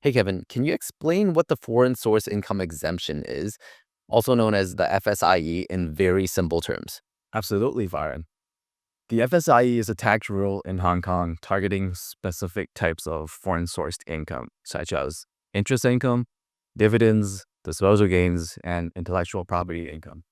Hey Kevin, can you explain what the foreign source income exemption is, also known as the FSIE, in very simple terms? Absolutely, Varun. The FSIE is a tax rule in Hong Kong targeting specific types of foreign sourced income, such as interest income, dividends, disposal gains, and intellectual property income.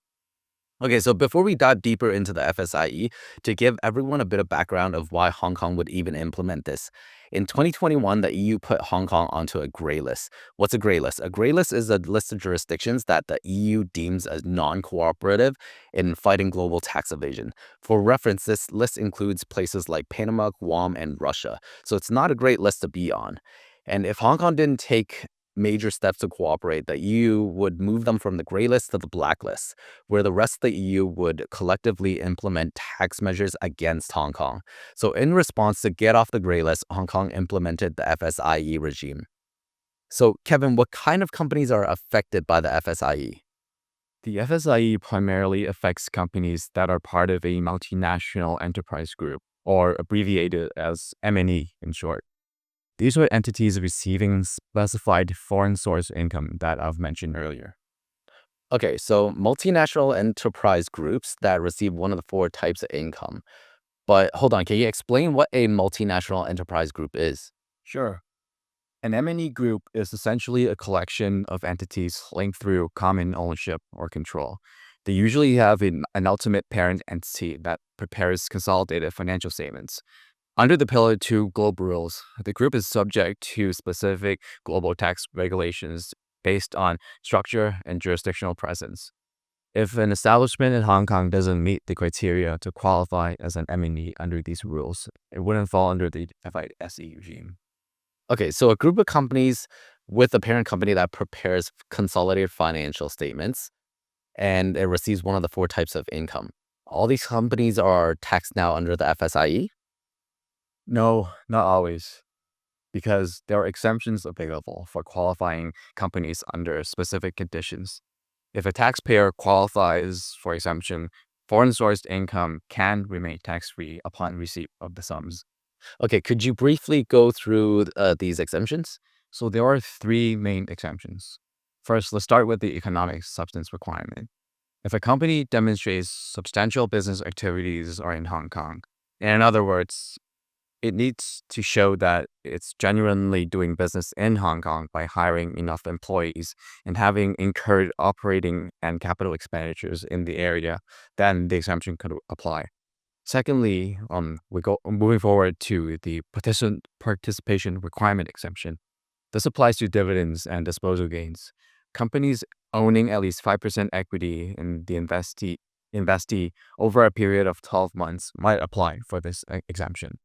Okay, so before we dive deeper into the FSIE, to give everyone a bit of background of why Hong Kong would even implement this. In 2021, the EU put Hong Kong onto a gray list. What's a gray list? A gray list is a list of jurisdictions that the EU deems as non-cooperative in fighting global tax evasion. For reference, this list includes places like Panama, Guam, and Russia. So it's not a great list to be on. And if Hong Kong didn't take major steps to cooperate, the EU would move them from the gray list to the black list, where the rest of the EU would collectively implement tax measures against Hong Kong. So, in response to get off the gray list, Hong Kong implemented the FSIE regime. So, Kevin, what kind of companies are affected by the FSIE? The FSIE primarily affects companies that are part of a multinational enterprise group, or abbreviated as MNE in short. These are entities receiving specified foreign source income that I've mentioned earlier. Okay, so multinational enterprise groups that receive one of the four types of income. But hold on, can you explain what a multinational enterprise group is? Sure. An MNE Group is essentially a collection of entities linked through common ownership or control. They usually have an ultimate parent entity that prepares consolidated financial statements. Under the Pillar 2 global rules, the group is subject to specific global tax regulations based on structure and jurisdictional presence. If an establishment in Hong Kong doesn't meet the criteria to qualify as an MNE under these rules, it wouldn't fall under the FSIE regime. Okay, so a group of companies with a parent company that prepares consolidated financial statements and it receives one of the four types of income. All these companies are taxed now under the FSIE. No, not always, because there are exemptions available for qualifying companies under specific conditions. If a taxpayer qualifies for exemption, foreign sourced income can remain tax free upon receipt of the sums. Okay, could you briefly go through these exemptions? So there are three main exemptions. First, let's start with the economic substance requirement. If a company demonstrates substantial business activities are in Hong Kong, in other words, it needs to show that it's genuinely doing business in Hong Kong by hiring enough employees and having incurred operating and capital expenditures in the area, then the exemption could apply. Secondly, we go moving forward to the participation requirement exemption. This applies to dividends and disposal gains. Companies owning at least 5% equity in the investee over a period of 12 months might apply for this exemption.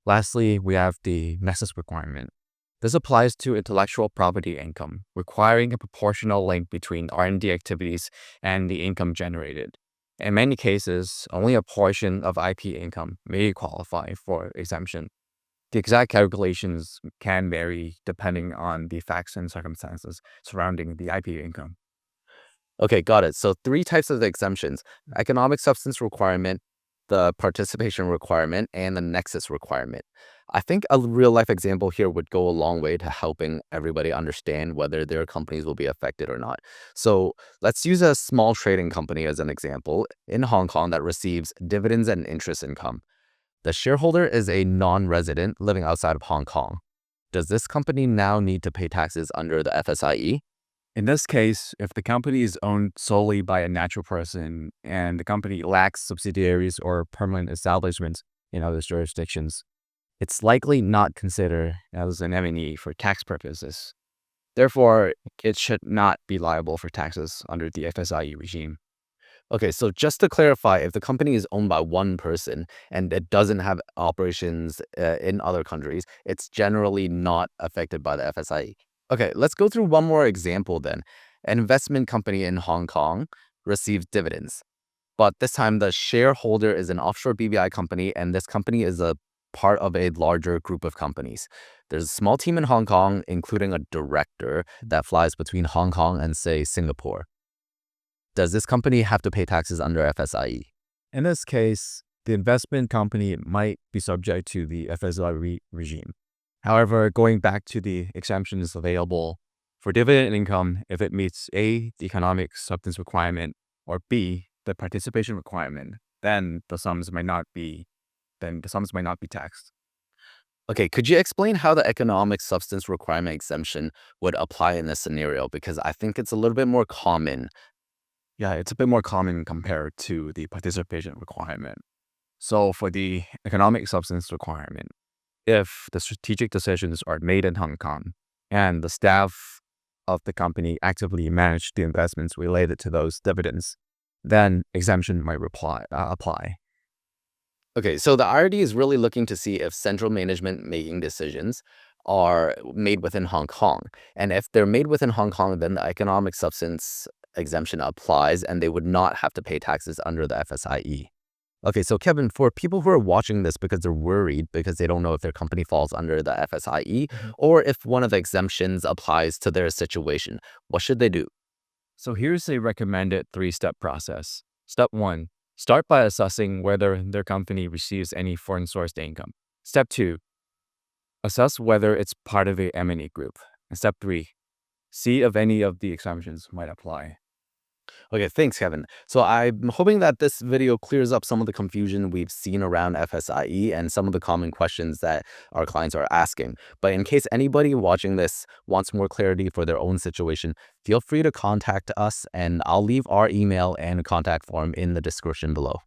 Lastly, we have the nexus requirement. This applies to intellectual property income, requiring a proportional link between R&D activities and the income generated. In many cases, only a portion of IP income may qualify for exemption. The exact calculations can vary depending on the facts and circumstances surrounding the IP income. Okay, got it. So three types of exemptions: economic substance requirement, the participation requirement, and the nexus requirement. I think a real life example here would go a long way to helping everybody understand whether their companies will be affected or not. So let's use a small trading company as an example in Hong Kong that receives dividends and interest income. The shareholder is a non-resident living outside of Hong Kong. Does this company now need to pay taxes under the FSIE? In this case, if the company is owned solely by a natural person and the company lacks subsidiaries or permanent establishments in other jurisdictions, it's likely not considered as an M&E for tax purposes. Therefore, it should not be liable for taxes under the FSIE regime. Okay, so just to clarify, if the company is owned by one person and it doesn't have operations in other countries, it's generally not affected by the FSIE. Okay, let's go through one more example then. An investment company in Hong Kong receives dividends, but this time the shareholder is an offshore BVI company, and this company is a part of a larger group of companies. There's a small team in Hong Kong, including a director that flies between Hong Kong and, say, Singapore. Does this company have to pay taxes under FSIE? In this case, the investment company might be subject to the FSIE regime. However, going back to the exemptions available for dividend income, if it meets A, the economic substance requirement, or B, the participation requirement, then the sums might not be taxed. Okay, could you explain how the economic substance requirement exemption would apply in this scenario? Because I think it's a little bit more common. Yeah, it's a bit more common compared to the participation requirement. So for the economic substance requirement, if the strategic decisions are made in Hong Kong and the staff of the company actively manage the investments related to those dividends, then exemption might apply. Okay, so the IRD is really looking to see if central management making decisions are made within Hong Kong. And if they're made within Hong Kong, then the economic substance exemption applies and they would not have to pay taxes under the FSIE. Okay, so Kevin, for people who are watching this because they're worried because they don't know if their company falls under the FSIE or if one of the exemptions applies to their situation, what should they do? So here's a recommended three-step process. Step 1, start by assessing whether their company receives any foreign sourced income. Step 2, assess whether it's part of a MNE Group. And step 3, see if any of the exemptions might apply. Okay, thanks, Kevin. So I'm hoping that this video clears up some of the confusion we've seen around FSIE and some of the common questions that our clients are asking. But in case anybody watching this wants more clarity for their own situation, feel free to contact us and I'll leave our email and contact form in the description below.